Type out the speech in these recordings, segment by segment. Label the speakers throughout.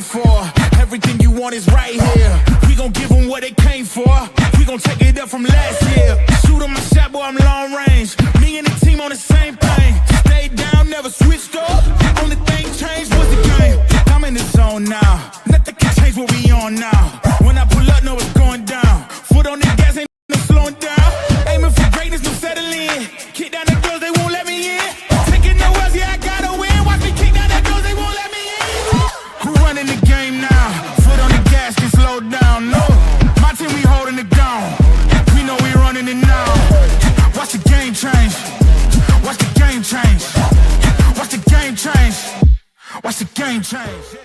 Speaker 1: for. Everything you want is right here. We gon' give them what they came for. We gon' take it up from last year. Shoot on my shot, boy, I'm long range. Me and the team on the same thing. Stayed down, never switched up. Only thing changed was the game. I'm in the zone now. Nothing can change what we on now. When I pull up, know it's going down. Foot on the gas, ain't no slowing down. Aiming for greatness, no settling. Kick down the doors, they won't let me in. Taking no L's, yeah, I gotta win. Watch me kick down the doors, they won't let me in. Who running the game now? Foot on the gas, can slow down. No, my team, we holding it down. We know we running it now. Watch the game change. Watch the game change. Watch the game change. Watch the game change.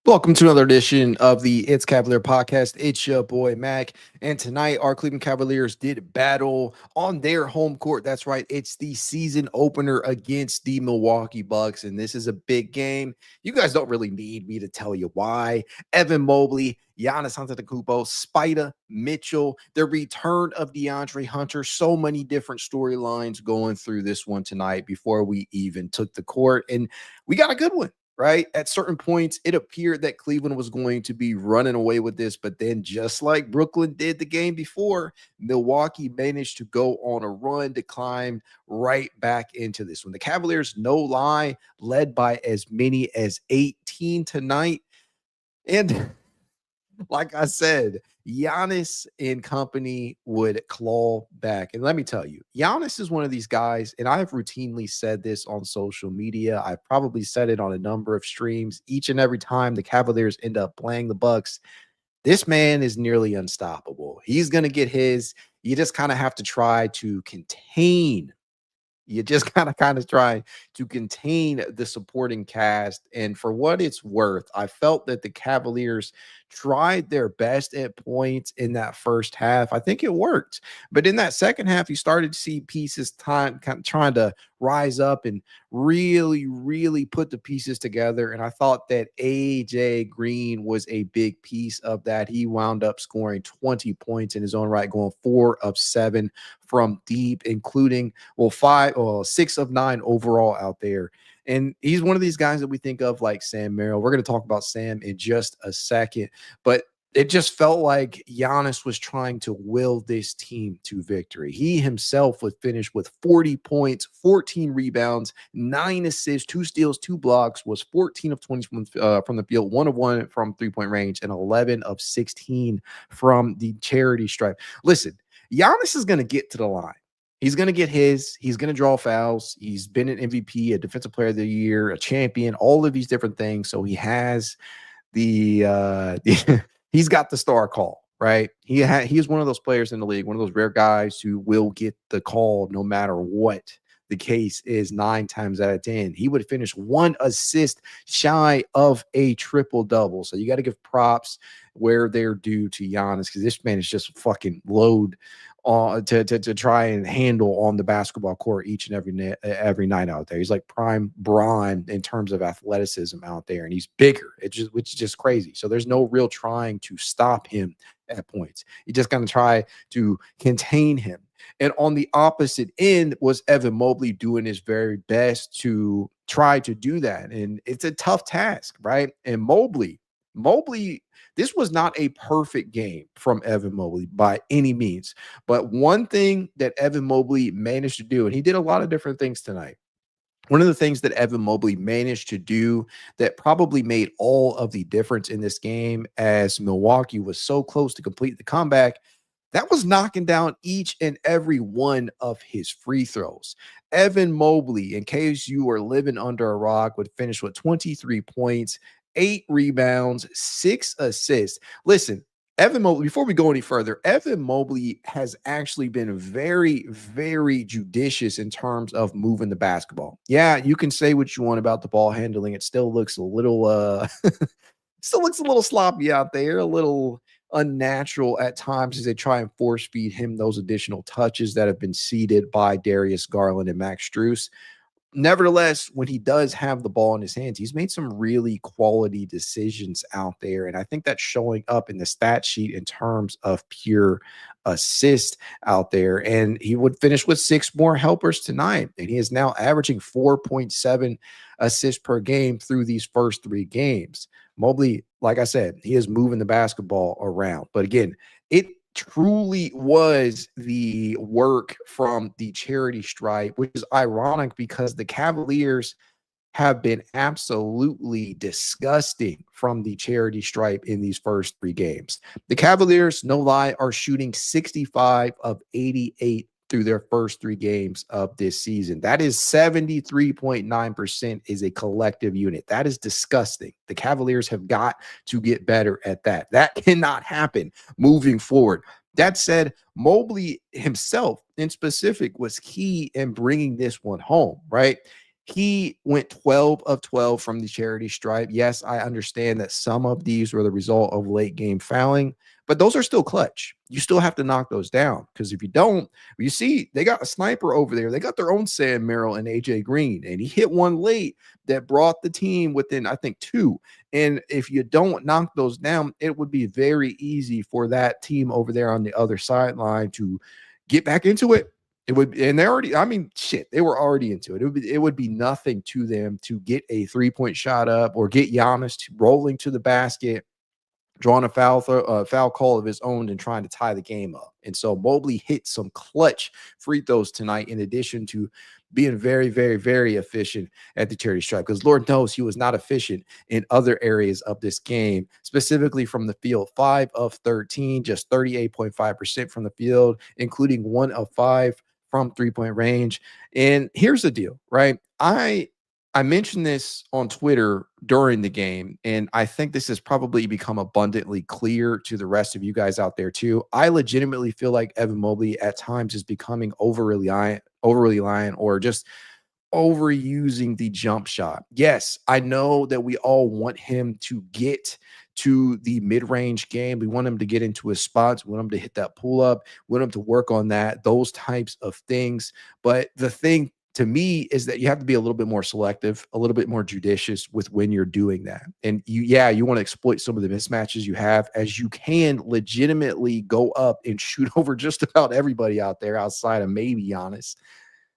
Speaker 2: Welcome to another edition of the It's Cavalier podcast. It's your boy Mac, and tonight our Cleveland Cavaliers did battle on their home court. That's right, it's the season opener against the Milwaukee Bucks, and this is a big game. You guys don't really need me to tell you why. Evan Mobley, Giannis Antetokounmpo, Spider, Mitchell, the return of DeAndre Hunter. So many different storylines going through this one tonight before we even took the court, and we got a good one. Right? At certain points, it appeared that Cleveland was going to be running away with this, but then just like Brooklyn did the game before, Milwaukee managed to go on a run to climb right back into this one. The Cavaliers, no lie, led by as many as 18 tonight. And like I said, Giannis and company would claw back. And let me tell you, Giannis is one of these guys, and I've routinely said this on social media. I've probably said it on a number of streams. Each and every time the Cavaliers end up playing the Bucks, this man is nearly unstoppable. He's going to get his. You just kind of have to try to contain. You just kind of try to contain the supporting cast. And for what it's worth, I felt that the Cavaliers tried their best at points in that first half. I think it worked. But in that second half, you started to see pieces trying to rise up and really put the pieces together. And I thought that AJ Green was a big piece of that. He wound up scoring 20 points in his own right, going 4 of 7 from deep, including 6 of 9 overall out there. And he's one of these guys that we think of like Sam Merrill. We're going to talk about Sam in just a second, but it just felt like Giannis was trying to will this team to victory. He himself would finish with 40 points, 14 rebounds, 9 assists, 2 steals, 2 blocks, was 14 of 20 from the field, 1 of 1 from three-point range, and 11 of 16 from the charity stripe. Listen, Giannis is going to get to the line. He's going to get his. He's going to draw fouls. He's been an MVP, a defensive player of the year, a champion, all of these different things. So he has the he's got the star call, right? He is one of those players in the league, one of those rare guys who will get the call no matter what the case is 9 times out of 10. He would finish 1 assist shy of a triple-double. So you got to give props where they're due to Giannis, because this man is just fucking load to try and handle on the basketball court each and every night out there. He's like prime Braun in terms of athleticism out there, and he's bigger, which is just crazy. So there's no real trying to stop him at points. You just got to try to contain him. And on the opposite end was Evan Mobley doing his very best to try to do that. And it's a tough task, right? And Mobley, this was not a perfect game from Evan Mobley by any means. But one thing that Evan Mobley managed to do, and he did a lot of different things tonight. One of the things that Evan Mobley managed to do that probably made all of the difference in this game, as Milwaukee was so close to complete the comeback, that was knocking down each and every one of his free throws. Evan Mobley, in case you are living under a rock, would finish with 23 points, 8 rebounds, 6 assists. Listen, Evan Mobley, before we go any further, Evan Mobley has actually been very, very judicious in terms of moving the basketball. Yeah, you can say what you want about the ball handling. It still looks a little sloppy out there, a little unnatural at times as they try and force feed him those additional touches that have been seeded by Darius, Garland, and Max Strus. Nevertheless, when he does have the ball in his hands, he's made some really quality decisions out there. And I think that's showing up in the stat sheet in terms of pure assists out there. And he would finish with 6 more helpers tonight. And he is now averaging 4.7 assists per game through these first 3 games. Mobley, like I said, he is moving the basketball around. But again, it truly was the work from the charity stripe, which is ironic because the Cavaliers have been absolutely disgusting from the charity stripe in these first 3 games. The Cavaliers, no lie, are shooting 65 of 88 through their first 3 games of this season. That is 73.9% is a collective unit. That is disgusting. The Cavaliers have got to get better at that. That cannot happen moving forward. That said, Mobley himself in specific was key in bringing this one home, right? He went 12 of 12 from the charity stripe. Yes, I understand that some of these were the result of late game fouling, but those are still clutch. You still have to knock those down because if you don't, you see they got a sniper over there. They got their own Sam Merrill and AJ Green, and he hit one late that brought the team within, I think, 2. And if you don't knock those down, it would be very easy for that team over there on the other sideline to get back into it. It would, and they already, I mean, shit, they were already into it. It would be nothing to them to get a 3-point shot up or get Giannis rolling to the basket, drawing a foul call of his own and trying to tie the game up. And so Mobley hit some clutch free throws tonight, in addition to being very, very, very efficient at the charity stripe, because Lord knows he was not efficient in other areas of this game, specifically from the field. 5 of 13, just 38.5% from the field, including 1 of 5 from 3-point range. And here's the deal, right? I mentioned this on Twitter during the game, and I think this has probably become abundantly clear to the rest of you guys out there too. I legitimately feel like Evan Mobley at times is becoming overly reliant or just overusing the jump shot. Yes, I know that we all want him to get to the mid-range game. We want him to get into his spots. We want him to hit that pull-up. We want him to work on that, those types of things. But the thing to me is that you have to be a little bit more selective, a little bit more judicious with when you're doing that. And you want to exploit some of the mismatches you have, as you can legitimately go up and shoot over just about everybody out there outside of maybe Giannis.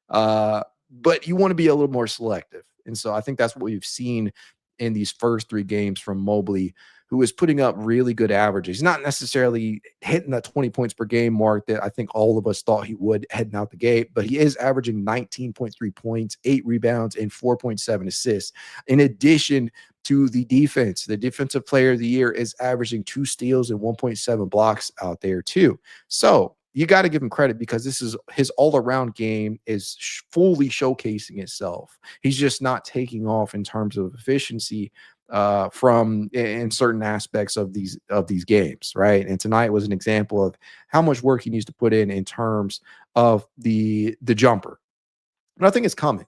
Speaker 2: But you want to be a little more selective. And so I think that's what we've seen in these first 3 games from Mobley, who is putting up really good averages. He's not necessarily hitting that 20 points per game mark that I think all of us thought he would heading out the gate, but he is averaging 19.3 points, 8 rebounds, and 4.7 assists. In addition to the defense, the defensive player of the year is averaging 2 steals and 1.7 blocks out there too. So you got to give him credit, because this is his all-around game is fully showcasing itself. He's just not taking off in terms of efficiency from in certain aspects of these games, right? And tonight was an example of how much work he needs to put in terms of the jumper. And I think it's coming.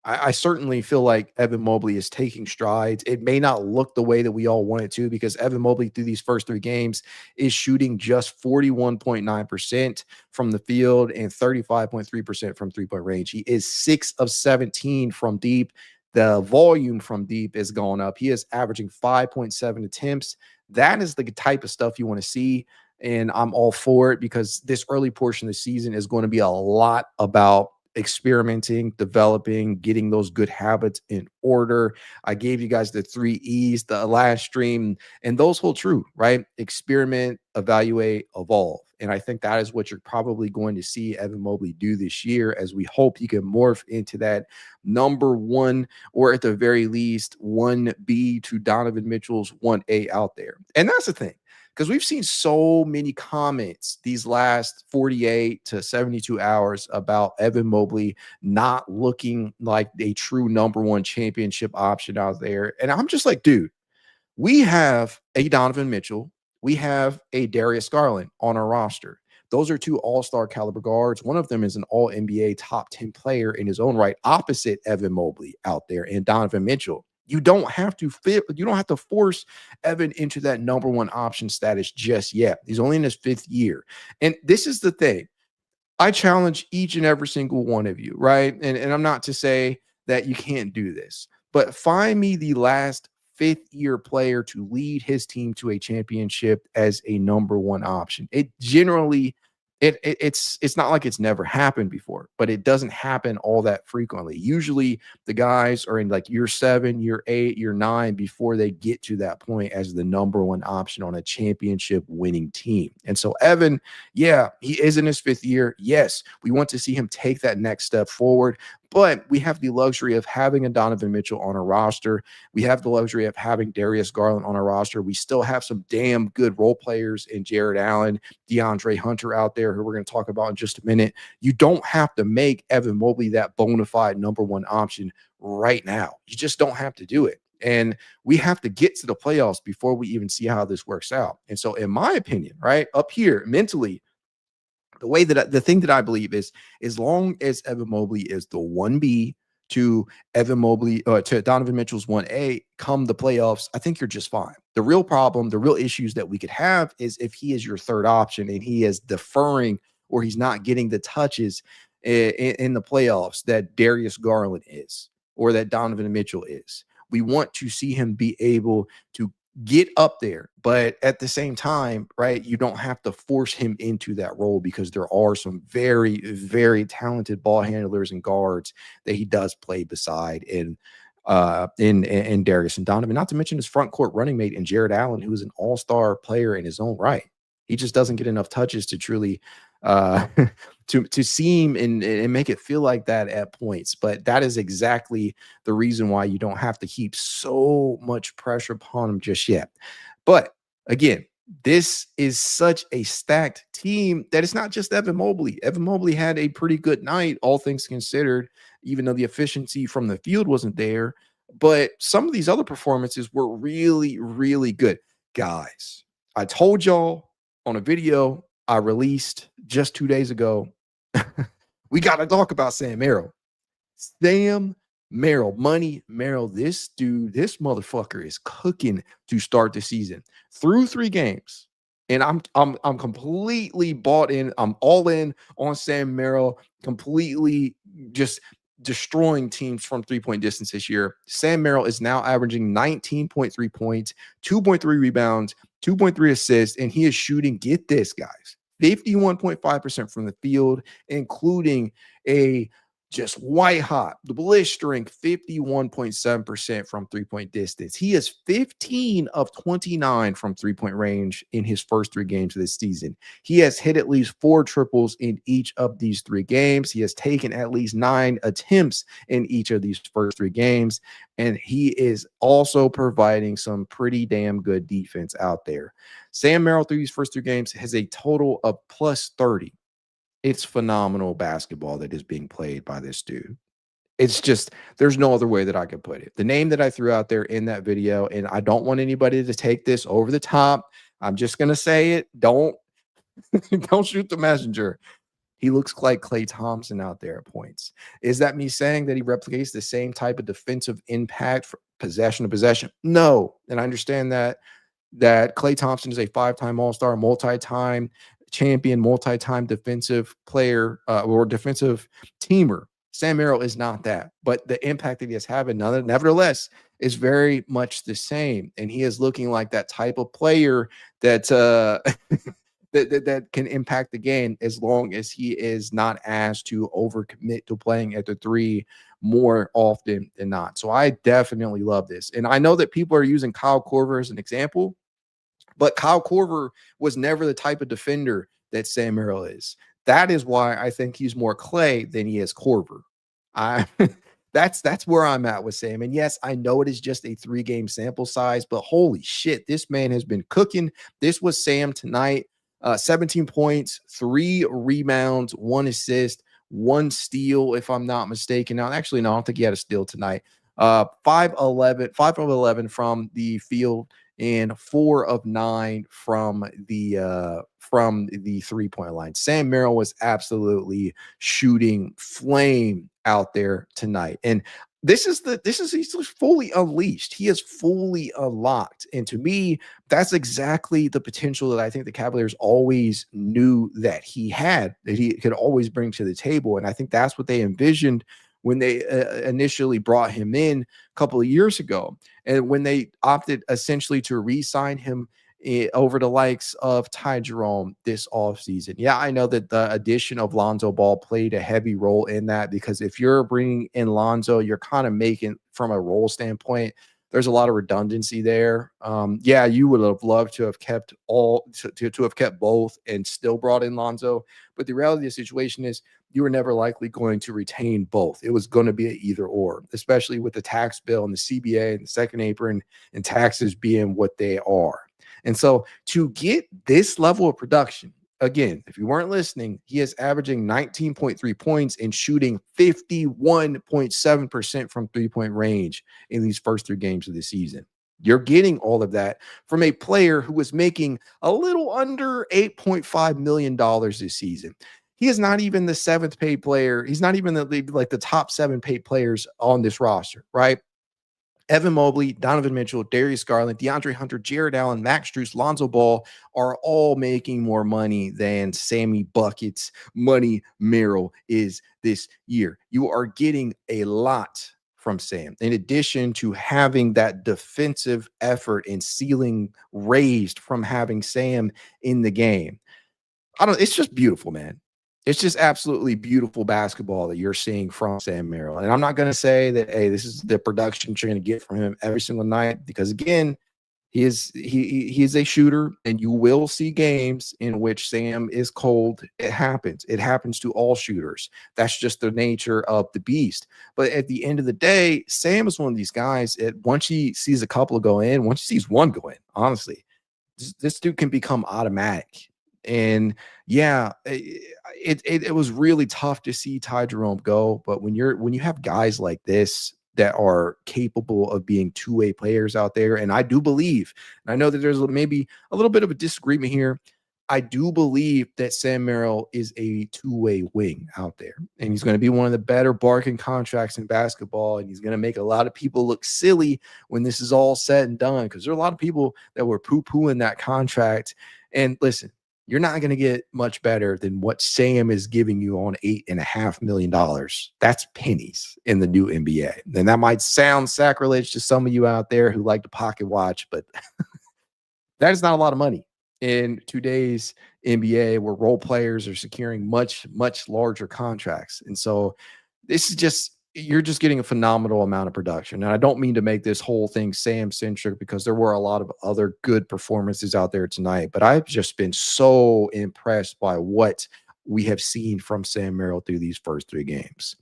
Speaker 2: I certainly feel like Evan Mobley is taking strides. It may not look the way that we all want it to, because Evan Mobley through these first 3 games is shooting just 41.9% from the field and 35.3% from 3-point range. He is 6 of 17 from deep. The volume from deep is going up. He is averaging 5.7 attempts. That is the type of stuff you want to see, and I'm all for it, because this early portion of the season is going to be a lot about experimenting, developing, getting those good habits in order. I gave you guys the 3 E's the last stream, and those hold true, right? Experiment, evaluate, evolve. And I think that is what you're probably going to see Evan Mobley do this year, as we hope he can morph into that number 1, or at the very least 1B to Donovan Mitchell's 1A out there. And that's the thing, because we've seen so many comments these last 48 to 72 hours about Evan Mobley not looking like a true number 1 championship option out there. And I'm just like, dude, we have a Donovan Mitchell. We have a Darius Garland on our roster. Those are 2 all-star caliber guards. One of them is an all-NBA top 10 player in his own right, opposite Evan Mobley out there and Donovan Mitchell. You don't have to force Evan into that number 1 option status just yet. He's only in his 5th year. And this is the thing. I challenge each and every single one of you, right? And I'm not to say that you can't do this, but find me the last 5th year player to lead his team to a championship as a number 1 option. It generally It's not like it's never happened before, but it doesn't happen all that frequently. Usually the guys are in like year 7, year 8, year 9 before they get to that point as the number one option on a championship winning team. And so Evan, yeah, he is in his 5th year. Yes, we want to see him take that next step forward, but we have the luxury of having a Donovan Mitchell on a roster. We have the luxury of having Darius Garland on a roster. We still have some damn good role players in Jarrett Allen, DeAndre Hunter out there, who we're going to talk about in just a minute. You don't have to make Evan Mobley that bona fide number one option right now. You just don't have to do it. And we have to get to the playoffs before we even see how this works out. And so, in my opinion, right up here mentally, the way that the thing that I believe is, as long as Evan Mobley is the 1B to Evan Mobley to Donovan Mitchell's 1A come the playoffs, I think you're just fine. The real problem, the real issues that we could have is if he is your third option and he is deferring or he's not getting the touches in the playoffs that Darius Garland is or that Donovan Mitchell is. We want to see him be able to get up there, but at the same time, right, you don't have to force him into that role because there are some very, very talented ball handlers and guards that he does play beside in Darius and Donovan, not to mention his front court running mate in Jarrett Allen, who is an all-star player in his own right. He just doesn't get enough touches to truly to seem and make it feel like that at points. But that is exactly the reason why you don't have to heap so much pressure upon him just yet. But again, this is such a stacked team that it's not just Evan Mobley. Evan Mobley had a pretty good night, all things considered, even though the efficiency from the field wasn't there. But some of these other performances were really, really good. Guys, I told y'all on a video I released just 2 days ago, we got to talk about Sam Merrill. Sam Merrill, Money Merrill, this dude, this motherfucker is cooking to start the season through 3 games. And I'm completely bought in. I'm all in on Sam Merrill, completely just destroying teams from 3-point distance this year. Sam Merrill is now averaging 19.3 points, 2.3 rebounds, 2.3 assists, and he is shooting, get this, guys, 51.5% from the field, including a just white hot, blistering 51.7% from 3-point distance. He is 15 of 29 from 3-point range in his first 3 games of this season. He has hit at least 4 triples in each of these 3 games. He has taken at least 9 attempts in each of these first 3 games. And he is also providing some pretty damn good defense out there. Sam Merrill through these first 3 games has a total of plus 30. It's phenomenal basketball that is being played by this dude. It's just, there's no other way that I could put it. The name that I threw out there in that video, and I don't want anybody to take this over the top. I'm just going to say it. Don't shoot the messenger. He looks like Klay Thompson out there at points. Is that me saying that he replicates the same type of defensive impact for possession to possession? No. And I understand that Klay Thompson is a 5-time All-Star, multi-time champion, multi-time defensive player or defensive teamer. Sam Merrill is not that, but the impact that he has had, nevertheless, is very much the same. And he is looking like that type of player that that can impact the game as long as he is not asked to overcommit to playing at the 3 more often than not. So I definitely love this. And I know that people are using Kyle Korver as an example, but Kyle Korver was never the type of defender that Sam Merrill is. That is why I think he's more Klay than he is Korver. That's where I'm at with Sam. And yes, I know it is just a 3-game sample size, but holy shit, this man has been cooking. This was Sam tonight. 17 points, 3 rebounds, 1 assist, 1 steal, if I'm not mistaken. Now, actually, no, I don't think he had a steal tonight. 5 of 11 from the field, and 4 of 9 from the 3-point line. Sam Merrill was absolutely shooting flame out there tonight. And he's fully unleashed. He is fully unlocked. And to me, that's exactly the potential that I think the Cavaliers always knew that he had, that he could always bring to the table. And I think that's what they envisioned when they initially brought him in a couple of years ago. And when they opted essentially to re-sign him over the likes of Ty Jerome this offseason. Yeah, I know that the addition of Lonzo Ball played a heavy role in that, because if you're bringing in Lonzo, you're kind of making, from a role standpoint, there's a lot of redundancy there. Yeah, you would have loved to have kept to have kept both and still brought in Lonzo, but the reality of the situation is you were never likely going to retain both. It was going to be an either or, especially with the tax bill and the CBA and the second apron and taxes being what they are. And so to get this level of production, again, if you weren't listening, he is averaging 19.3 points and shooting 51.7% from three-point range in these first 3 games of the season. You're getting all of that from a player who was making a little under $8.5 million this season. He is not even the 7th paid player. He's not even the top 7 paid players on this roster, right? Evan Mobley, Donovan Mitchell, Darius Garland, DeAndre Hunter, Jarrett Allen, Max Strus, Lonzo Ball are all making more money than Sammy Buckets Money Merrill is this year. You are getting a lot from Sam, in addition to having that defensive effort and ceiling raised from having Sam in the game. It's just beautiful, man. It's just absolutely beautiful basketball that you're seeing from Sam Merrill. And I'm not going to say that, hey, this is the production you're going to get from him every single night, because again, he is a shooter, and you will see games in which Sam is cold. It happens. It happens to all shooters. That's just the nature of the beast. But at the end of the day, Sam is one of these guys, once he sees a couple go in, once he sees one go in, honestly, this dude can become automatic. And yeah, it was really tough to see Ty Jerome go. But when you have guys like this that are capable of being two-way players out there, and I do believe, and I know that there's maybe a little bit of a disagreement here, I do believe that Sam Merrill is a two-way wing out there, and he's going to be one of the better bargain contracts in basketball, and he's going to make a lot of people look silly when this is all said and done, because there are a lot of people that were poo-pooing that contract. And listen, you're not going to get much better than what Sam is giving you on $8.5 million. That's pennies in the new NBA. And that might sound sacrilege to some of you out there who like to pocket watch, but that is not a lot of money in today's NBA, where role players are securing much, much larger contracts. And so this is you're just getting a phenomenal amount of production. And I don't mean to make this whole thing Sam-centric, because there were a lot of other good performances out there tonight, but I've just been so impressed by what we have seen from Sam Merrill through these first 3 games.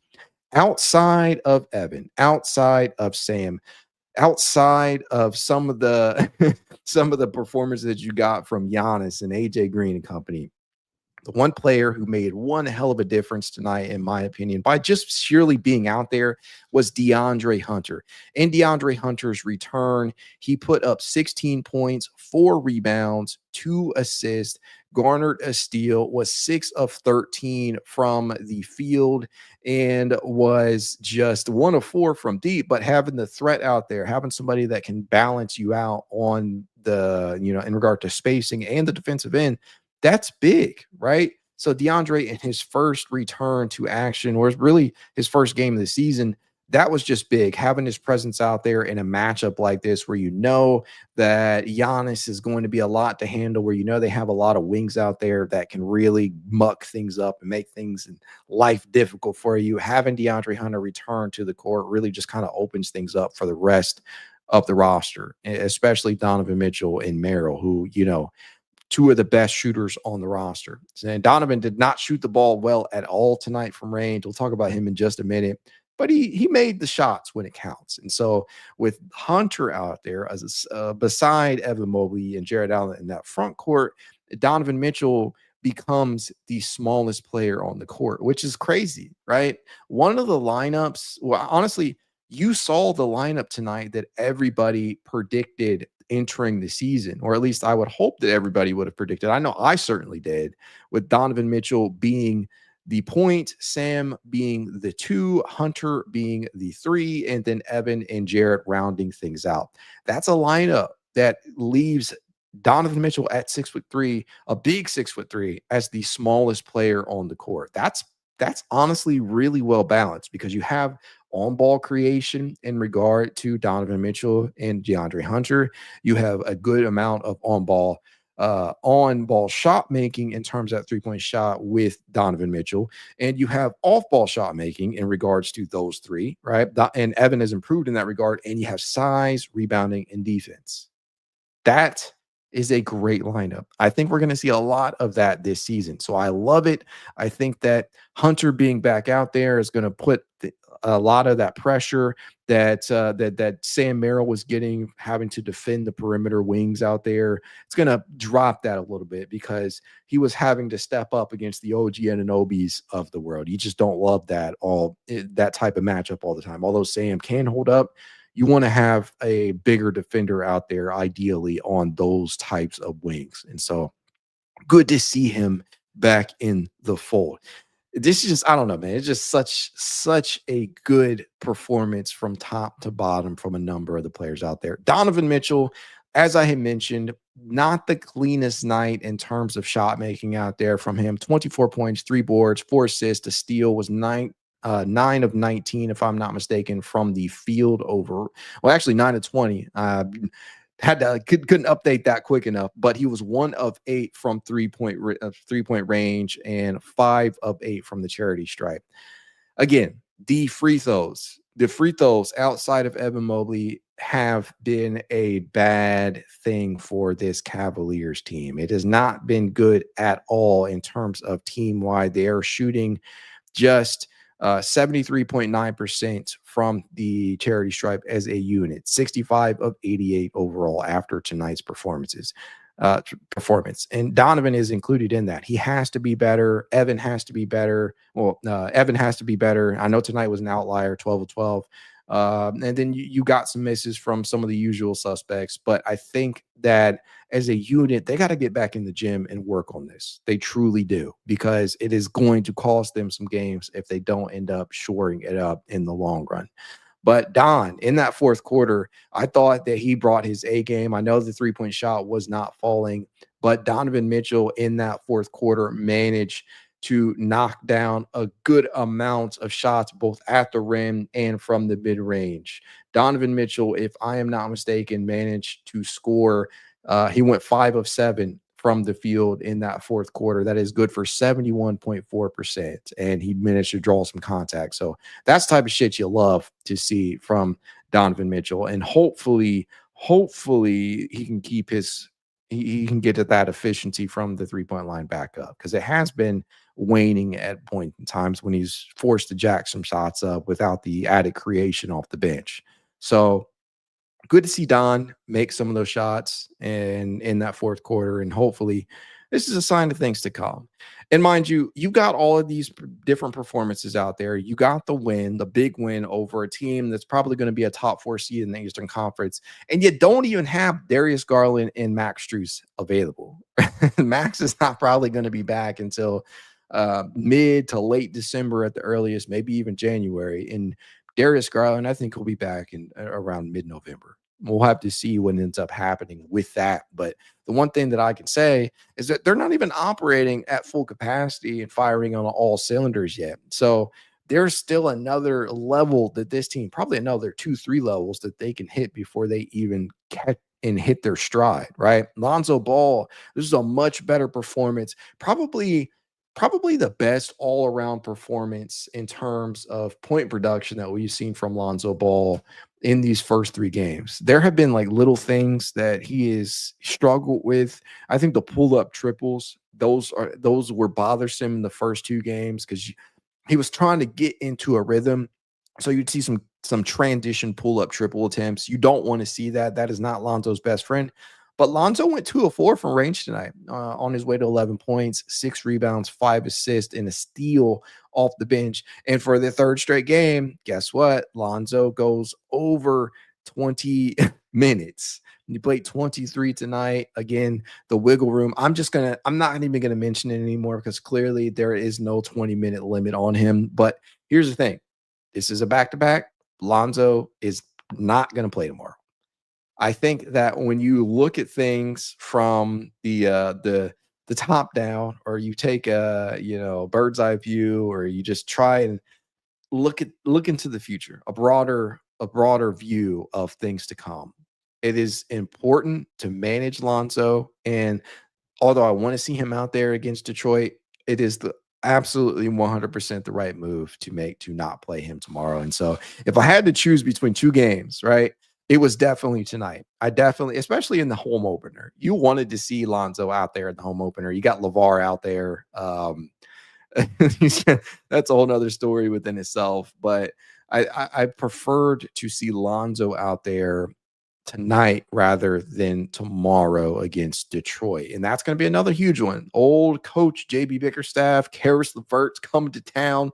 Speaker 2: Outside of Evan, outside of Sam, outside of some of the some of the performances that you got from Giannis and AJ Green and company, the one player who made one hell of a difference tonight, in my opinion, by just sheerly being out there, was DeAndre Hunter. In DeAndre Hunter's return, he put up 16 points, 4 rebounds, 2 assists, garnered a steal, was 6 of 13 from the field, and was just 1 of 4 from deep. But having the threat out there, having somebody that can balance you out on the, in regard to spacing and the defensive end, that's big, right? So DeAndre, in his first return to action, or really his first game of the season, that was just big. Having his presence out there in a matchup like this, where that Giannis is going to be a lot to handle, where they have a lot of wings out there that can really muck things up and make things in life difficult for you. Having DeAndre Hunter return to the court really just kind of opens things up for the rest of the roster, especially Donovan Mitchell and Merrill, who, 2 of the best shooters on the roster. And Donovan did not shoot the ball well at all tonight from range. We'll talk about him in just a minute, but he made the shots when it counts. And so with Hunter out there as beside Evan Mobley and Jarrett Allen in that front court, Donovan Mitchell becomes the smallest player on the court, which is crazy, right? One of the lineups, well, honestly, you saw the lineup tonight that everybody predicted entering the season, or at least I would hope that everybody would have predicted. I know I certainly did, with Donovan Mitchell being the point, Sam being the 2, Hunter being the 3, and then Evan and Jarrett rounding things out. That's a lineup that leaves Donovan Mitchell at 6'3", a big 6'3", as the smallest player on the court. That's honestly really well balanced, because you have on-ball creation in regard to Donovan Mitchell and DeAndre Hunter. You have a good amount of on-ball shot making in terms of that three-point shot with Donovan Mitchell, and you have off-ball shot making in regards to those three, right? And Evan has improved in that regard, and you have size, rebounding, and defense. That is a great lineup. I think we're going to see a lot of that this season. So I love it. I think that Hunter being back out there is going to put a lot of that pressure that Sam Merrill was getting, having to defend the perimeter wings out there. It's going to drop that a little bit because he was having to step up against the OG Anunobis of the world. You just don't love that type of matchup all the time. Although Sam can hold up, you want to have a bigger defender out there, ideally on those types of wings. And so good to see him back in the fold. This is just, I don't know, man. It's just such a good performance from top to bottom from a number of the players out there. Donovan Mitchell, as I had mentioned, not the cleanest night in terms of shot making out there from him. 24 points, 3 boards, 4 assists. A steal was 9 of 19, if I'm not mistaken, from the field over. Well, actually 9 of 20. Couldn't update that quick enough, but he was 1 of 8 from three-point range and 5 of 8 from the charity stripe. Again, the free throws outside of Evan Mobley have been a bad thing for this Cavaliers team. It has not been good at all in terms of team-wide. They are shooting just 73.9% from the charity stripe as a unit, 65 of 88 overall after tonight's performance. And Donovan is included in that. He has to be better. Evan has to be better. Evan has to be better. I know tonight was an outlier, 12 of 12. And then you got some misses from some of the usual suspects. But I think that as a unit, they got to get back in the gym and work on this. They truly do, because it is going to cost them some games if they don't end up shoring it up in the long run. But Don, in that fourth quarter, I thought that he brought his A game. I know the three-point shot was not falling, but Donovan Mitchell in that fourth quarter managed to knock down a good amount of shots, both at the rim and from the mid-range. Donovan Mitchell, if I am not mistaken, managed to score. He went 5 of 7 from the field in that fourth quarter. That is good for 71.4%. And he managed to draw some contact. So that's the type of shit you love to see from Donovan Mitchell. And hopefully he can keep he can get to that efficiency from the three-point line back up, because it has been waning at point in times when he's forced to jack some shots up without the added creation off the bench. So good to see Don make some of those shots and in that fourth quarter, and hopefully this is a sign of things to come. And mind you, you got all of these different performances out there. You got the win, the big win over a team that's probably going to be a top 4 seed in the Eastern Conference, and you don't even have Darius Garland and Max Strus available. Max is not probably going to be back until mid to late December at the earliest, maybe even January. And Darius Garland, I think he'll be back in around mid-November. We'll have to see what ends up happening with that. But the one thing that I can say is that they're not even operating at full capacity and firing on all cylinders yet. So there's still another level that this team, probably another 2-3 levels that they can hit before they even catch and hit their stride, right? Lonzo Ball, this is a much better performance. Probably the best all-around performance in terms of point production that we've seen from Lonzo Ball in these first 3 games. There have been like little things that he has struggled with. I think the pull-up triples, those were bothersome in the first 2 games because he was trying to get into a rhythm. So you'd see some transition pull-up triple attempts. You don't want to see that. That is not Lonzo's best friend. But Lonzo went 2 of 4 from range tonight on his way to 11 points, 6 rebounds, 5 assists, and a steal off the bench. And for the 3rd straight game, guess what? Lonzo goes over 20 minutes. He played 23 tonight. Again, the wiggle room. I'm not even going to mention it anymore because clearly there is no 20-minute limit on him. But here's the thing. This is a back-to-back. Lonzo is not going to play tomorrow. I think that when you look at things from the top down, or you take a bird's eye view, or you just try and look into the future, a broader view of things to come. It is important to manage Lonzo, and although I want to see him out there against Detroit, it is the absolutely 100% the right move to make to not play him tomorrow. And so if I had to choose between two games, right, it was definitely tonight. I definitely, especially in the home opener, you wanted to see Lonzo out there in the home opener. You got LeVar out there. That's a whole nother story within itself. But I preferred to see Lonzo out there tonight rather than tomorrow against Detroit. And that's going to be another huge one. Old coach JB Bickerstaff, Karis LeVert's coming to town,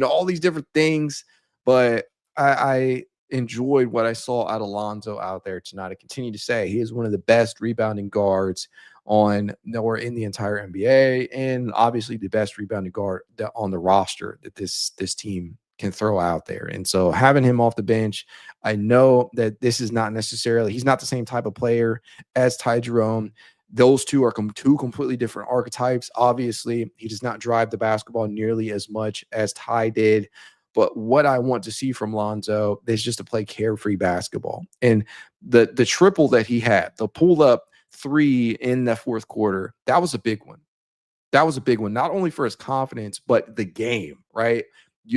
Speaker 2: all these different things. But I enjoyed what I saw out of Lonzo out there tonight. I continue to say he is one of the best rebounding guards in the entire NBA, and obviously the best rebounding guard on the roster that this team can throw out there. And so having him off the bench, I know that this is not necessarily, he's not the same type of player as Ty Jerome. Those two are two completely different archetypes. Obviously, he does not drive the basketball nearly as much as Ty did. But what I want to see from Lonzo is just to play carefree basketball. And the triple that he had, the pull up three in the fourth quarter, that was a big one. That was a big one, not only for his confidence, but the game, right?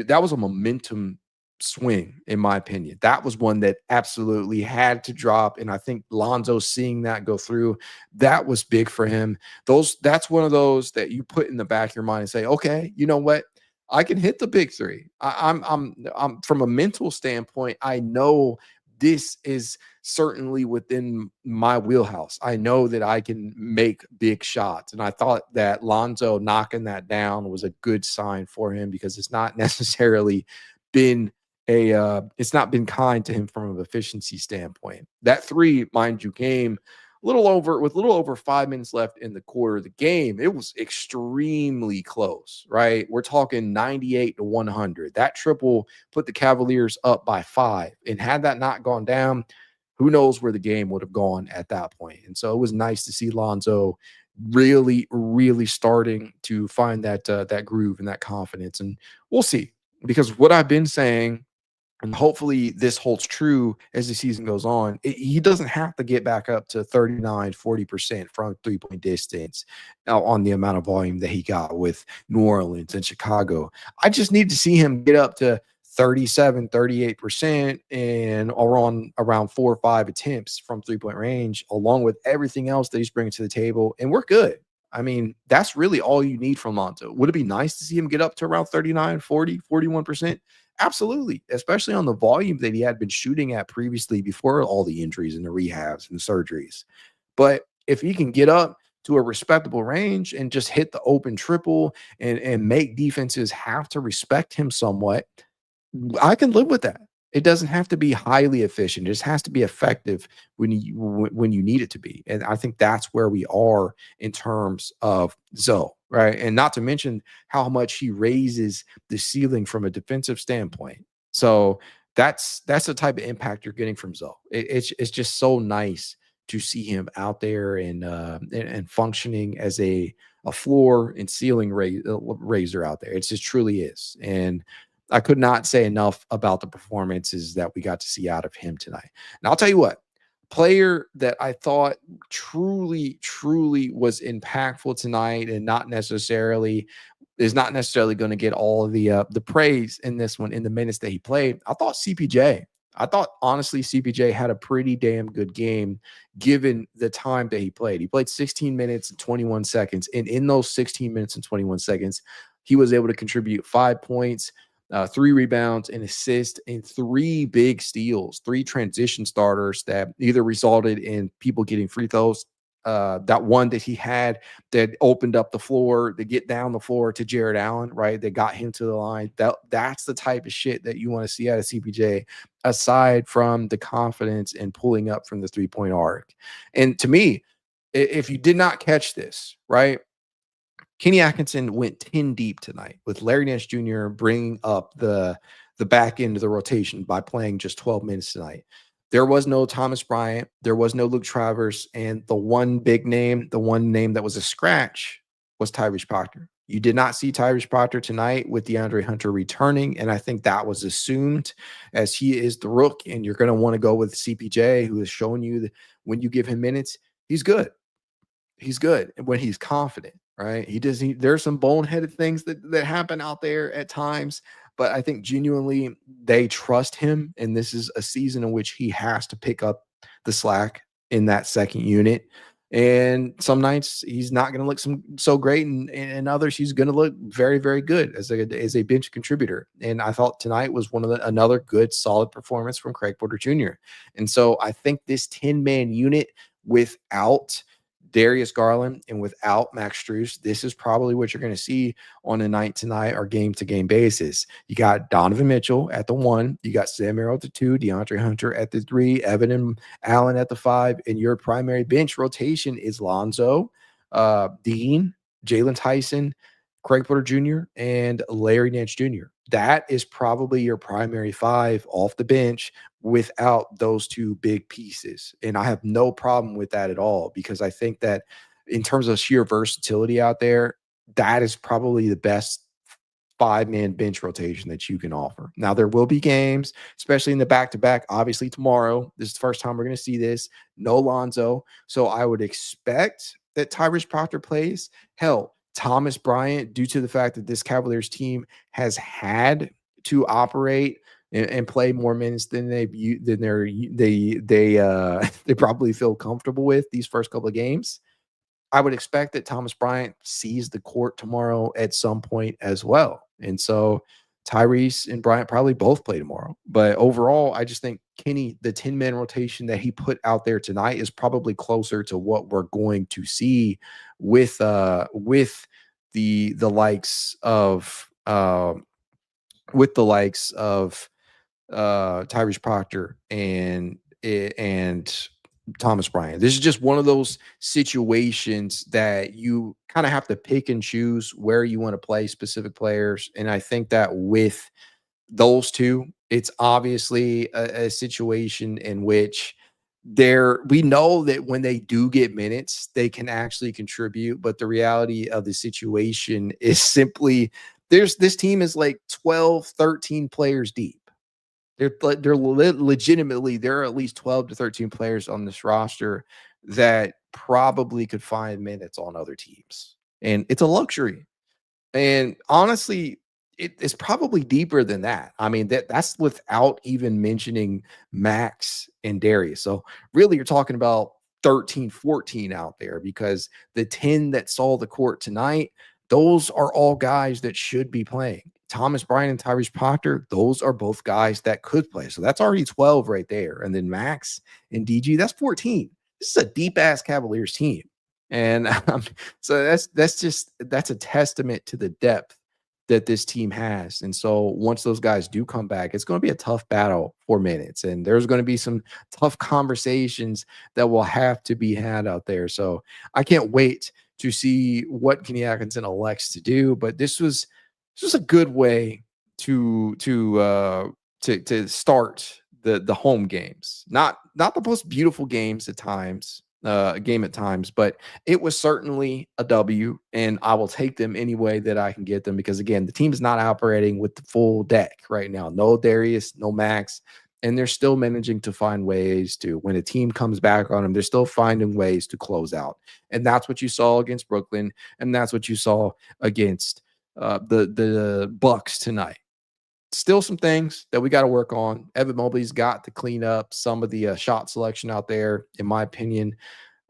Speaker 2: That was a momentum swing, in my opinion. That was one that absolutely had to drop. And I think Lonzo seeing that go through, that was big for him. That's one of those that you put in the back of your mind and say, okay, you know what? I can hit the big three. I'm from a mental standpoint, I know this is certainly within my wheelhouse. I know that I can make big shots. And I thought that Lonzo knocking that down was a good sign for him, because it's not necessarily been it's not been kind to him from an efficiency standpoint. That three, mind you, came with a little over 5 minutes left in the quarter of the game. It was extremely close, right? We're talking 98-100. That triple put the Cavaliers up by 5. And had that not gone down, who knows where the game would have gone at that point. And so it was nice to see Lonzo really, really starting to find that groove and that confidence. And we'll see, because what I've been saying, and hopefully this holds true as the season goes on, he doesn't have to get back up to 39-40% from three-point distance on the amount of volume that he got with New Orleans and Chicago. I just need to see him get up to 37-38% and around 4 or 5 attempts from three-point range, along with everything else that he's bringing to the table, and we're good. I mean, that's really all you need from Lonzo. Would it be nice to see him get up to around 39, 40, 41%? Absolutely, especially on the volume that he had been shooting at previously before all the injuries and the rehabs and the surgeries. But if he can get up to a respectable range and just hit the open triple and make defenses have to respect him somewhat, I can live with that. It doesn't have to be highly efficient. It just has to be effective when you need it to be. And I think that's where we are in terms of Zoe, right? And not to mention how much he raises the ceiling from a defensive standpoint. So that's the type of impact you're getting from Zoe. It's just so nice to see him out there and functioning as a floor and ceiling raiser out there. It just truly is. And I could not say enough about the performances that we got to see out of him tonight. And I'll tell you what, player that I thought truly, truly was impactful tonight and is not necessarily going to get all of the praise in this one in the minutes that he played. I thought CPJ. I thought, honestly, CPJ had a pretty damn good game given the time that he played. He played 16 minutes and 21 seconds. And in those 16 minutes and 21 seconds, he was able to contribute 5 points, 3 rebounds, an assist, and 3 big steals, 3 transition starters that either resulted in people getting free throws. That one that he had that opened up the floor to get down the floor to Jarrett Allen, right? That got him to the line. That's the type of shit that you want to see out of CPJ, aside from the confidence and pulling up from the 3-point arc. And to me, if you did not catch this, right, Kenny Atkinson went 10 deep tonight with Larry Nance Jr. bringing up the back end of the rotation by playing just 12 minutes tonight. There was no Thomas Bryant. There was no Luke Travers. And the one name that was a scratch was Tyrese Proctor. You did not see Tyrese Proctor tonight with DeAndre Hunter returning, and I think that was assumed as he is the rook, and you're going to want to go with CPJ, who has shown you that when you give him minutes, he's good. He's good when he's confident, right? There's some boneheaded things that happen out there at times, but I think genuinely they trust him, and this is a season in which he has to pick up the slack in that second unit. And some nights he's not going to look so great, and others he's going to look very, very good as a bench contributor. And I thought tonight was another good, solid performance from Craig Porter Jr. And so I think this 10-man unit without Darius Garland and without Max Strus, this is probably what you're going to see on a night-to-night or game-to-game basis. You got Donovan Mitchell at the 1, you got Sam Merrill at the 2, DeAndre Hunter at the 3, Evan and Allen at the 5, and your primary bench rotation is Lonzo, Dean, Jalen Tyson, Craig Porter Jr., and Larry Nance Jr. That is probably your primary 5 off the bench without those 2 big pieces. And I have no problem with that at all, because I think that in terms of sheer versatility out there, that is probably the best 5-man bench rotation that you can offer. Now, there will be games, especially in the back-to-back. Obviously, tomorrow, this is the first time we're going to see this. No Lonzo. So I would expect that Tyrese Proctor plays. Hell, Thomas Bryant, due to the fact that this Cavaliers team has had to operate and play more minutes than they probably feel comfortable with these first couple of games. I would expect that Thomas Bryant sees the court tomorrow at some point as well. And so Tyrese and Bryant probably both play tomorrow. But overall, I just think Kenny, the 10-man rotation that he put out there tonight is probably closer to what we're going to see with the likes of Tyrese Proctor and Thomas Bryant. This is just one of those situations that you kind of have to pick and choose where you want to play specific players. And I think that with those 2, it's obviously a situation in which we know that when they do get minutes, they can actually contribute. But the reality of the situation is simply this team is like 12, 13 players deep. They're legitimately, there are at least 12 to 13 players on this roster that probably could find minutes on other teams. And it's a luxury. And honestly, it's probably deeper than that. I mean, that's without even mentioning Max and Darius. So really, you're talking about 13, 14 out there, because the 10 that saw the court tonight, those are all guys that should be playing. Thomas Bryant and Tyrese Proctor, those are both guys that could play. So that's already 12 right there. And then Max and DG, that's 14. This is a deep-ass Cavaliers team. And so that's a testament to the depth that this team has. And so once those guys do come back, it's going to be a tough battle for minutes. And there's going to be some tough conversations that will have to be had out there. So I can't wait to see what Kenny Atkinson elects to do. But this was a good way to start the home games. Not the most beautiful games at times, but it was certainly a W, and I will take them any way that I can get them, because again, the team is not operating with the full deck right now. No Darius, no Max, and they're still managing to find ways to, when a team comes back on them, they're still finding ways to close out. And that's what you saw against Brooklyn, and that's what you saw against the Bucks tonight. Still some things that we got to work on. Evan Mobley's got to clean up some of the shot selection out there, in my opinion.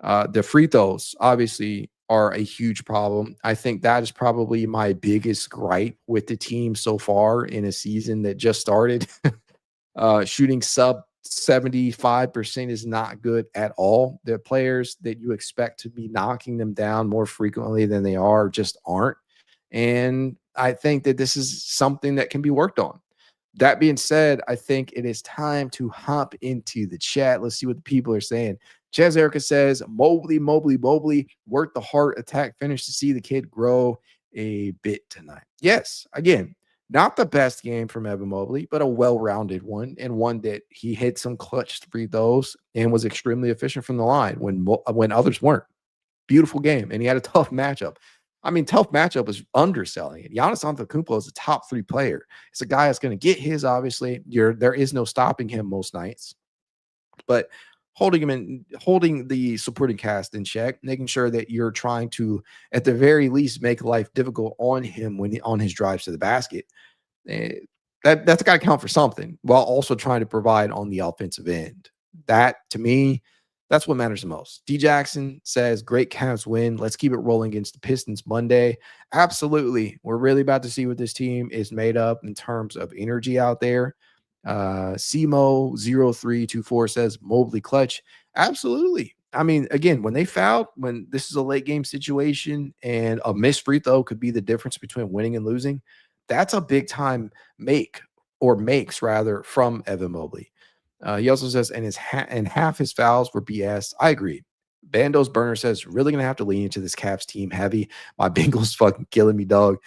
Speaker 2: The free throws obviously are a huge problem. I think that is probably my biggest gripe with the team so far in a season that just started. Shooting sub 75% is not good at all. The players that you expect to be knocking them down more frequently than they are just aren't. And I think that this is something that can be worked on. That being said, I think it is time to hop into the chat. Let's see what the people are saying. Chaz Erica says, Mobley, work the heart attack finish to see the kid grow a bit tonight. Yes, again, not the best game from Evan Mobley, but a well-rounded one, and one that he hit some clutch free throws and was extremely efficient from the line when others weren't. Beautiful game, and he had a tough matchup. I mean, tough matchup is underselling it. Giannis Antetokounmpo is a top 3 player. It's a guy that's going to get his, obviously. There is no stopping him most nights. But holding the supporting cast in check, making sure that you're trying to, at the very least, make life difficult on him on his drives to the basket. eh, that's got to count for something, while also trying to provide on the offensive end. That, to me, that's what matters the most. D Jackson says, great Cavs win. Let's keep it rolling against the Pistons Monday. Absolutely. We're really about to see what this team is made up in terms of energy out there. Simo0324 says, Mobley clutch. Absolutely. I mean, again, when they fouled, when this is a late game situation and a missed free throw could be the difference between winning and losing, that's a big time makes rather from Evan Mobley. He also says, and half his fouls were BS. I agree. Bandos Burner says, really gonna have to lean into this Cavs team heavy. My Bengals fucking killing me, dog.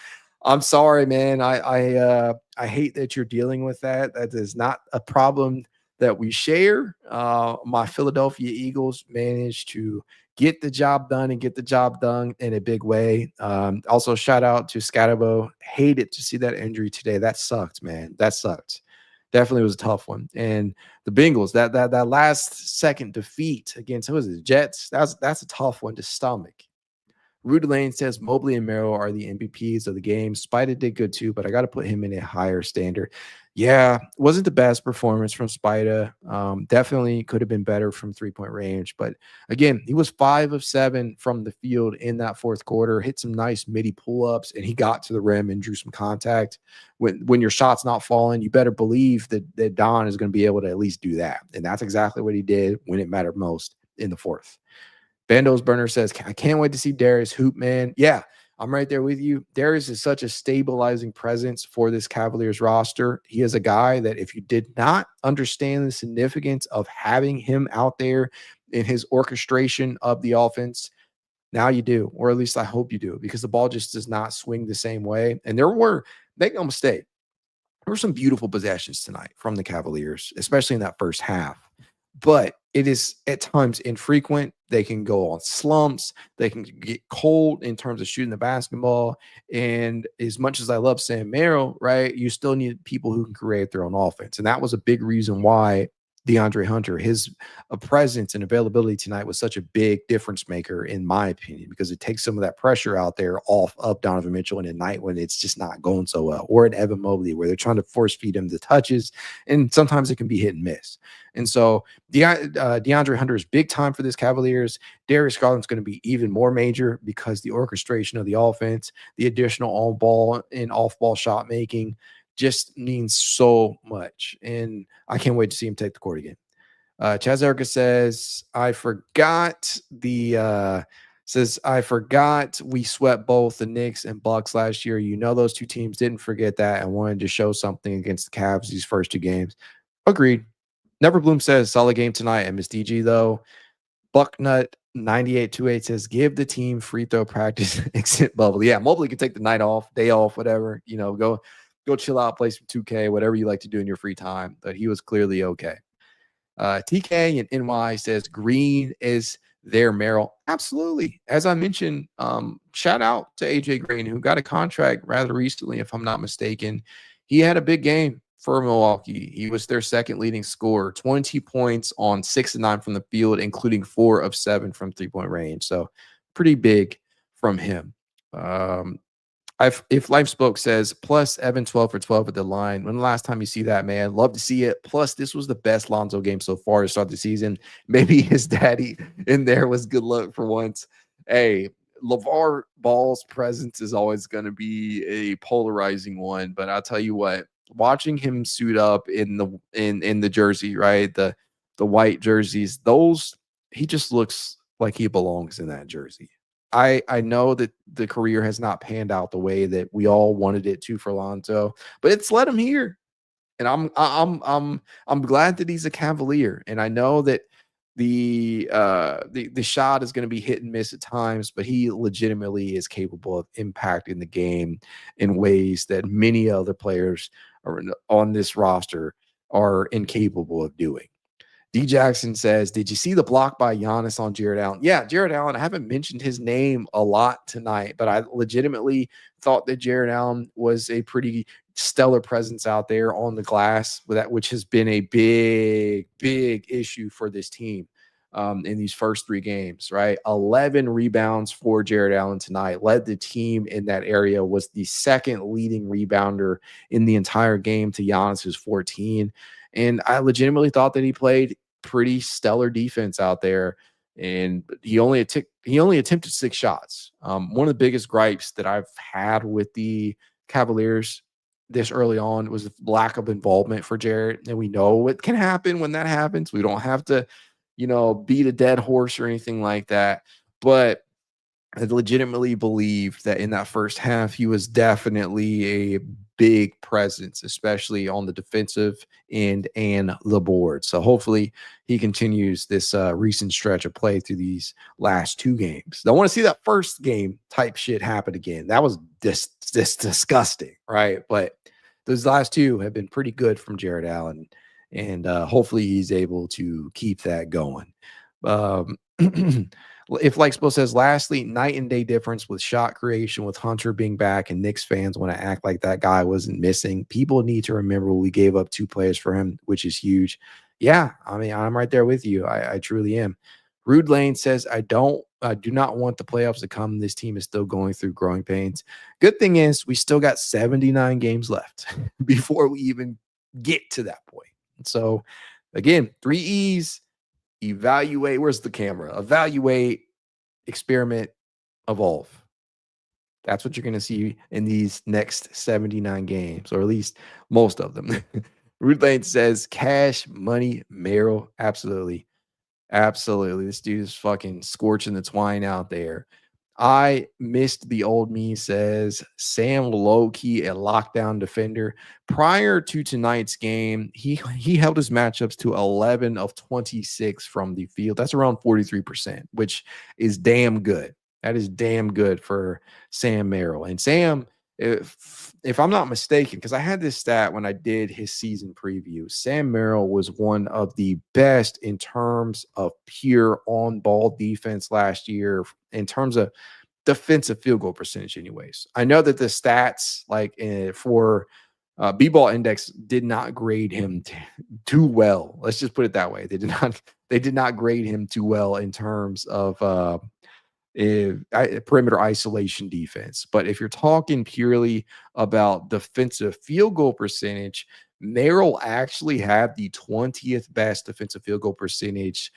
Speaker 2: I'm sorry, man. I hate that you're dealing with that. That is not a problem that we share. My Philadelphia Eagles managed to get the job done and get the job done in a big way. Also, shout out to Scatabo. Hated to see that injury today. That sucked, man. That sucked. Definitely was a tough one. And the Bengals, that last second defeat against, who was it, the Jets? That's a tough one to stomach. Rudy Lane says Mobley and Merrill are the MVPs of the game. Spida did good too, but I got to put him in a higher standard. Yeah, wasn't the best performance from Spida. Definitely could have been better from 3-point range. But again, he was 5 of 7 from the field in that fourth quarter, hit some nice midi pull-ups, and he got to the rim and drew some contact. When your shot's not falling, you better believe that Don is going to be able to at least do that. And that's exactly what he did when it mattered most in the fourth. Bandos Burner says, I can't wait to see Darius hoop, man. Yeah, I'm right there with you. Darius is such a stabilizing presence for this Cavaliers roster. He is a guy that if you did not understand the significance of having him out there in his orchestration of the offense, now you do, or at least I hope you do, because the ball just does not swing the same way. And make no mistake, there were some beautiful possessions tonight from the Cavaliers, especially in that first half. But it is at times infrequent. They can go on slumps. They can get cold in terms of shooting the basketball. And as much as I love Sam Merrill, right, you still need people who can create their own offense. And that was a big reason why DeAndre Hunter, his presence and availability tonight was such a big difference maker, in my opinion, because it takes some of that pressure out there off of Donovan Mitchell in a night when it's just not going so well, or an Evan Mobley where they're trying to force feed him the touches, and sometimes it can be hit and miss. And so DeAndre Hunter is big time for this Cavaliers. Darius Garland's going to be even more major because the orchestration of the offense, the additional on-ball and off-ball shot making, just means so much. And I can't wait to see him take the court again. Chaz Erica says, I forgot we swept both the Knicks and Bucks last year. You know, those two teams didn't forget that and wanted to show something against the Cavs these first 2 games. Agreed. Never Bloom says, solid game tonight. And Miss DG, though. Bucknut 9828 says, give the team free throw practice exit bubble. Yeah, Mobley can take the night off, day off, whatever. You know, go chill out, play some 2K, whatever you like to do in your free time. But he was clearly okay. TK and NY says, Green is their Merrill. Absolutely. As I mentioned, shout out to AJ Green, who got a contract rather recently, if I'm not mistaken. He had a big game for Milwaukee. He was their second leading scorer, 20 points on 6 of 9 from the field, including 4 of 7 from 3-point range. So pretty big from him. If Life Spoke says, plus Evan 12 for 12 at the line. When the last time you see that, man? Love to see it. Plus, this was the best Lonzo game so far to start the season. Maybe his daddy in there was good luck for once. Hey, LeVar Ball's presence is always going to be a polarizing one, but I'll tell you what, watching him suit up in the jersey, right? The white jerseys, he just looks like he belongs in that jersey. I know that the career has not panned out the way that we all wanted it to for Lonzo, but it's led him here. And I'm glad that he's a Cavalier. And I know that the shot is going to be hit and miss at times, but he legitimately is capable of impacting the game in ways that many other players on this roster are incapable of doing. D Jackson says, did you see the block by Giannis on Jarrett Allen? Yeah, Jarrett Allen. I haven't mentioned his name a lot tonight, but I legitimately thought that Jarrett Allen was a pretty stellar presence out there on the glass, with that, which has been a big issue for this team in these first 3 games, right? 11 rebounds for Jarrett Allen tonight, led the team in that area, was the second leading rebounder in the entire game to Giannis's 14. And I legitimately thought that he played pretty stellar defense out there. And he only attempted 6 shots. One of the biggest gripes that I've had with the Cavaliers this early on was the lack of involvement for Jarrett. And we know what can happen when that happens. We don't have to, beat a dead horse or anything like that. But I legitimately believe that in that first half, he was definitely a big presence, especially on the defensive end and the board. So hopefully he continues this recent stretch of play through these last 2 games. Don't want to see that first game type shit happen again. That was just disgusting, right? But those last 2 have been pretty good from Jarrett Allen, and hopefully he's able to keep that going. If like Spo says, lastly, night and day difference with shot creation with Hunter being back, and Knicks fans want to act like that guy wasn't missing. People need to remember we gave up 2 players for him, which is huge. Yeah, I mean, I'm right there with you. I truly am. Rude Lane says, I do not want the playoffs to come. This team is still going through growing pains. Good thing is we still got 79 games left before we even get to that point. So again, 3 E's. Evaluate. Where's the camera? Evaluate, experiment, evolve. That's what you're going to see in these next 79 games, or at least most of them. Rude Lane says, cash, money, Merrill. Absolutely. Absolutely. This dude is fucking scorching the twine out there. I missed the old me, says Sam low-key a lockdown defender. Prior to tonight's game, he held his matchups to 11 of 26 from the field. That's around 43%, which is damn good. That is damn good for Sam Merrill. And Sam, if I'm not mistaken, because I had this stat when I did his season preview, Sam Merrill was one of the best in terms of pure on-ball defense last year, in terms of defensive field goal percentage anyways. I know that the stats for B-ball index did not grade him too well. Let's just put it that way. They did not grade him too well in terms of perimeter isolation defense. But if you're talking purely about defensive field goal percentage, Merrill actually had the 20th best defensive field goal percentage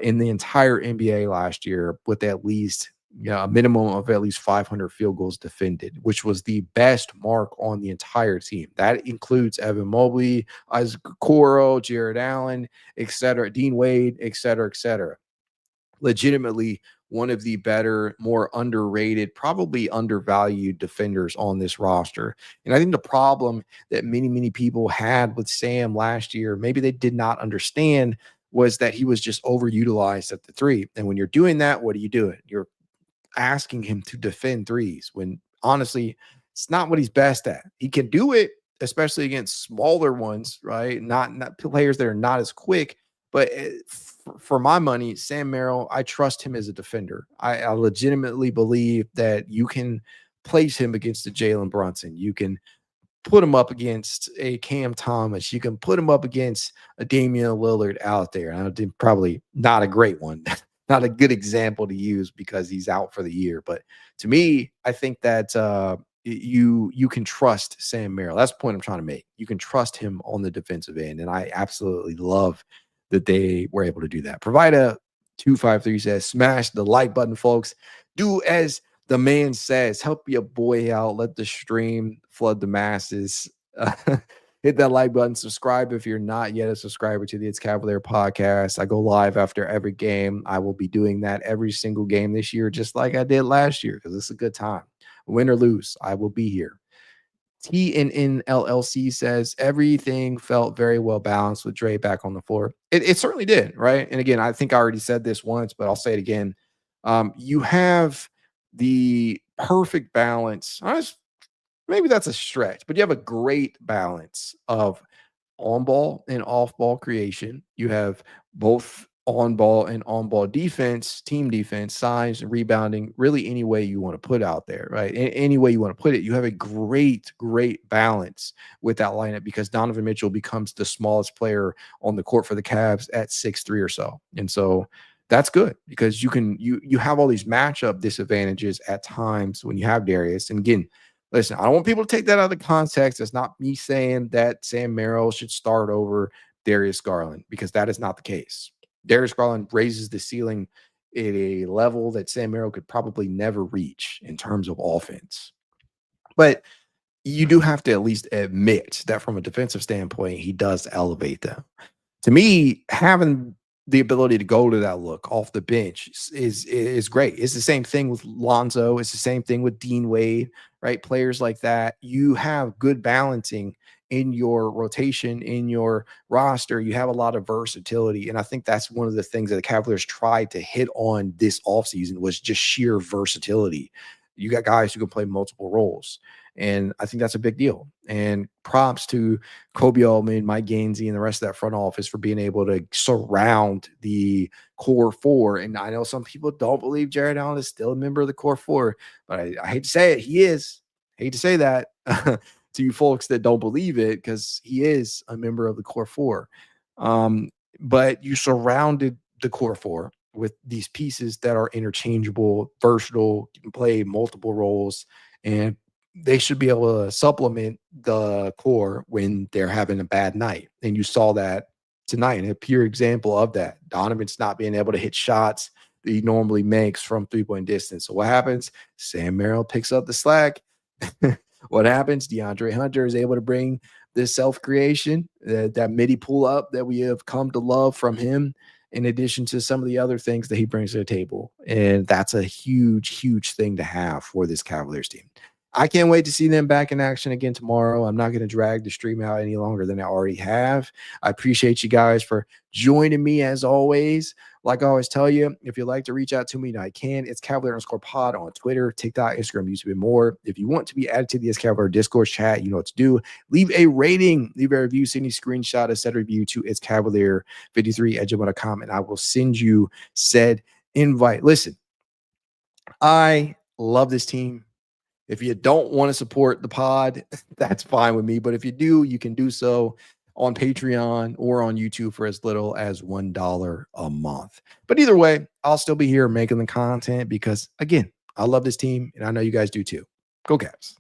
Speaker 2: in the entire NBA last year, with at least a minimum of at least 500 field goals defended, which was the best mark on the entire team. That includes Evan Mobley, Okoro, Jarrett Allen, etc., Dean Wade, etc. Legitimately one of the better, more underrated, probably undervalued defenders on this roster. And I think the problem that many people had with Sam last year, maybe they did not understand, was that he was just overutilized at the 3. And when you're doing that, what are you doing? You're asking him to defend 3s, when honestly, it's not what he's best at. He can do it, especially against smaller ones, right? Not players that are not as quick. But for my money, Sam Merrill, I trust him as a defender. I legitimately believe that you can place him against a Jalen Brunson. You can put him up against a Cam Thomas. You can put him up against a Damian Lillard out there. I think probably not a great one, not a good example to use because he's out for the year. But to me, I think that you can trust Sam Merrill. That's the point I'm trying to make. You can trust him on the defensive end, and I absolutely love that they were able to do that. Provida 253 says, smash the like button, folks. Do as the man says. Help your boy out. Let the stream flood the masses. Hit that like button. Subscribe if you're not yet a subscriber to the It's Cavalier podcast. I go live after every game. I will be doing that every single game this year, just like I did last year, because it's a good time. Win or lose, I will be here. TNN LLC says everything felt very well balanced with Dre back on the floor. It certainly did, right? And again, I think I already said this once, but I'll say it again. You have the perfect balance. Maybe that's a stretch, but you have a great balance of on-ball and off-ball creation. You have both on-ball and on-ball defense, team defense, size, rebounding, really any way you want to put out there, right? Any way you want to put it. You have a great, great balance with that lineup because Donovan Mitchell becomes the smallest player on the court for the Cavs at 6'3" or so. And so that's good because you have all these matchup disadvantages at times when you have Darius. And again, listen, I don't want people to take that out of the context. It's not me saying that Sam Merrill should start over Darius Garland because that is not the case. Darius Garland raises the ceiling at a level that Sam Merrill could probably never reach in terms of offense. But you do have to at least admit that from a defensive standpoint, he does elevate them. To me, having the ability to go to that look off the bench is great. It's the same thing with Lonzo. It's the same thing with Dean Wade, right? Players like that. You have good balancing in your rotation, in your roster. You have a lot of versatility. And I think that's one of the things that the Cavaliers tried to hit on this offseason was just sheer versatility. You got guys who can play multiple roles. And I think that's a big deal. And props to Kobe Altman, Mike Gainsey, and the rest of that front office for being able to surround the core four. And I know some people don't believe Jarrett Allen is still a member of the core four, but I hate to say it, he is. I hate to say that to you folks that don't believe it because he is a member of the core four. But you surrounded the core four with these pieces that are interchangeable, versatile, can play multiple roles, and they should be able to supplement the core when they're having a bad night. And you saw that tonight, and a pure example of that. Donovan's not being able to hit shots that he normally makes from three-point distance. So what happens? Sam Merrill picks up the slack. What happens? DeAndre Hunter is able to bring this self-creation, that midi pull-up that we have come to love from him, in addition to some of the other things that he brings to the table. And that's a huge, huge thing to have for this Cavaliers team. I can't wait to see them back in action again tomorrow. I'm not going to drag the stream out any longer than I already have. I appreciate you guys for joining me as always. Like I always tell you, if you'd like to reach out to me, I can. It's Cavalier_pod on Twitter, TikTok, Instagram, YouTube, and more. If you want to be added to the Cavalier Discord chat, you know what to do. Leave a rating, leave a review, send me a screenshot, a set review to It's Cavalier53@gmail.com, and I will send you said invite. Listen, I love this team. If you don't want to support the pod, that's fine with me. But if you do, you can do so on Patreon or on YouTube for as little as $1 a month. But either way, I'll still be here making the content because, again, I love this team, and I know you guys do too. Go Cavs.